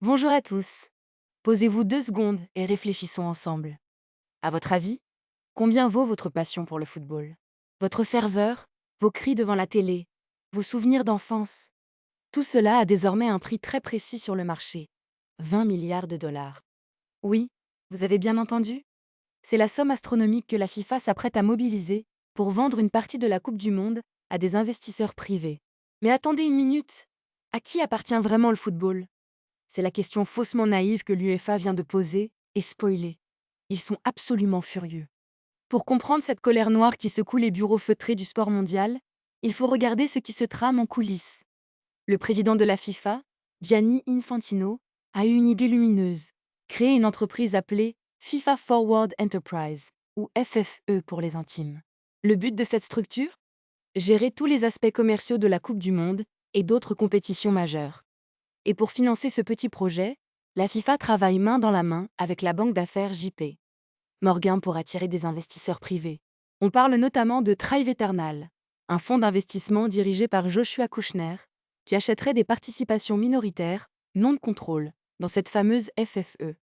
Bonjour à tous. Posez-vous 2 secondes et réfléchissons ensemble. À votre avis, combien vaut votre passion pour le football? Votre ferveur, vos cris devant la télé, vos souvenirs d'enfance? Tout cela a désormais un prix très précis sur le marché. 20 milliards de dollars. Oui, vous avez bien entendu. C'est la somme astronomique que la FIFA s'apprête à mobiliser pour vendre une partie de la Coupe du Monde à des investisseurs privés. Mais attendez une minute. À qui appartient vraiment le football? C'est la question faussement naïve que l'UEFA vient de poser et spoiler. Ils sont absolument furieux. Pour comprendre cette colère noire qui secoue les bureaux feutrés du sport mondial, il faut regarder ce qui se trame en coulisses. Le président de la FIFA, Gianni Infantino, a eu une idée lumineuse, créer une entreprise appelée FIFA Forward Enterprise, ou FFE pour les intimes. Le but de cette structure? Gérer tous les aspects commerciaux de la Coupe du Monde et d'autres compétitions majeures. Et pour financer ce petit projet, la FIFA travaille main dans la main avec la banque d'affaires JP Morgan pour attirer des investisseurs privés. On parle notamment de Thrive Eternal, un fonds d'investissement dirigé par Joshua Kushner, qui achèterait des participations minoritaires, non de contrôle, dans cette fameuse FFE.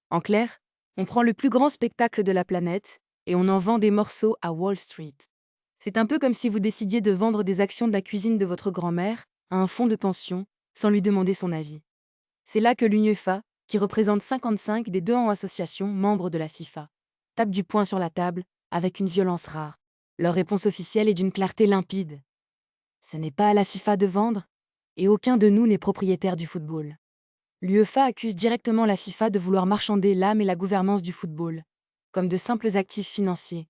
En clair, on prend le plus grand spectacle de la planète et on en vend des morceaux à Wall Street. C'est un peu comme si vous décidiez de vendre des actions de la cuisine de votre grand-mère à un fonds de pension sans lui demander son avis. C'est là que l'UNEFA, qui représente 55 des 200 associations membres de la FIFA, tape du poing sur la table avec une violence rare. Leur réponse officielle est d'une clarté limpide. Ce n'est pas à la FIFA de vendre, et aucun de nous n'est propriétaire du football. L'UEFA accuse directement la FIFA de vouloir marchander l'âme et la gouvernance du football, comme de simples actifs financiers.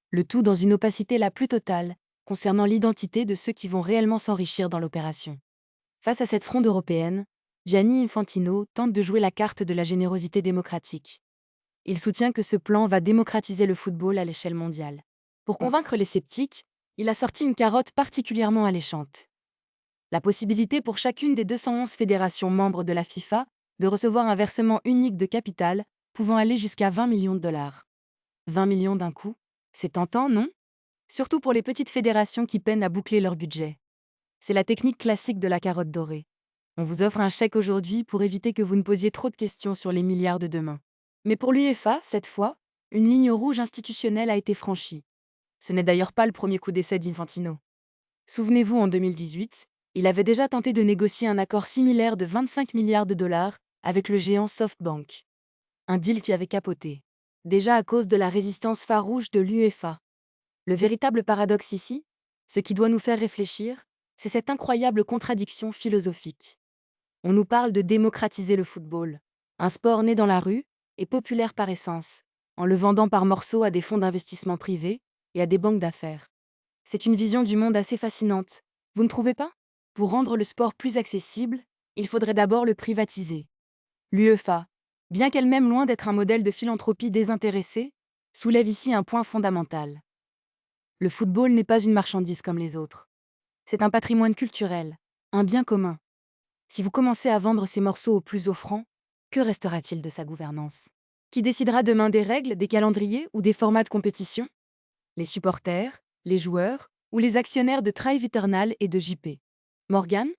Le tout dans une opacité la plus totale, concernant l'identité de ceux qui vont réellement s'enrichir dans l'opération. Face à cette fronde européenne, Gianni Infantino tente de jouer la carte de la générosité démocratique. Il soutient que ce plan va démocratiser le football à l'échelle mondiale. Pour convaincre les sceptiques, il a sorti une carotte particulièrement alléchante. La possibilité pour chacune des 211 fédérations membres de la FIFA de recevoir un versement unique de capital pouvant aller jusqu'à 20 millions de dollars. 20 millions d'un coup? C'est tentant, non? Surtout pour les petites fédérations qui peinent à boucler leur budget. C'est la technique classique de la carotte dorée. On vous offre un chèque aujourd'hui pour éviter que vous ne posiez trop de questions sur les milliards de demain. Mais pour l'UEFA, cette fois, une ligne rouge institutionnelle a été franchie. Ce n'est d'ailleurs pas le premier coup d'essai d'Infantino. Souvenez-vous, en 2018, il avait déjà tenté de négocier un accord similaire de 25 milliards de dollars avec le géant SoftBank. Un deal qui avait capoté. Déjà à cause de la résistance farouche de l'UEFA. Le véritable paradoxe ici, ce qui doit nous faire réfléchir, c'est cette incroyable contradiction philosophique. On nous parle de démocratiser le football, un sport né dans la rue et populaire par essence, en le vendant par morceaux à des fonds d'investissement privés et à des banques d'affaires. C'est une vision du monde assez fascinante, vous ne trouvez pas? Pour rendre le sport plus accessible, il faudrait d'abord le privatiser. L'UEFA, bien qu'elle-même loin d'être un modèle de philanthropie désintéressée, soulève ici un point fondamental. Le football n'est pas une marchandise comme les autres. C'est un patrimoine culturel, un bien commun. Si vous commencez à vendre ces morceaux au plus offrant, que restera-t-il de sa gouvernance? Qui décidera demain des règles, des calendriers ou des formats de compétition? Les supporters, les joueurs ou les actionnaires de Thrive Eternal et de JP Morgan?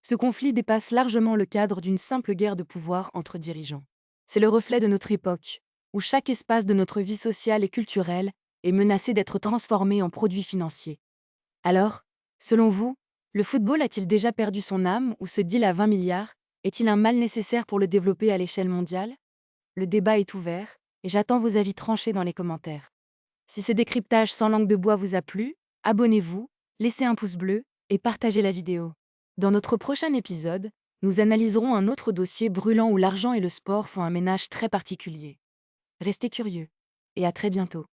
Ce conflit dépasse largement le cadre d'une simple guerre de pouvoir entre dirigeants. C'est le reflet de notre époque, où chaque espace de notre vie sociale et culturelle est menacé d'être transformé en produit financier. Alors, selon vous, le football a-t-il déjà perdu son âme ou ce deal à 20 milliards est-il un mal nécessaire pour le développer à l'échelle mondiale? Le débat est ouvert et j'attends vos avis tranchés dans les commentaires. Si ce décryptage sans langue de bois vous a plu, abonnez-vous, laissez un pouce bleu et partagez la vidéo. Dans notre prochain épisode, nous analyserons un autre dossier brûlant où l'argent et le sport font un ménage très particulier. Restez curieux et à très bientôt.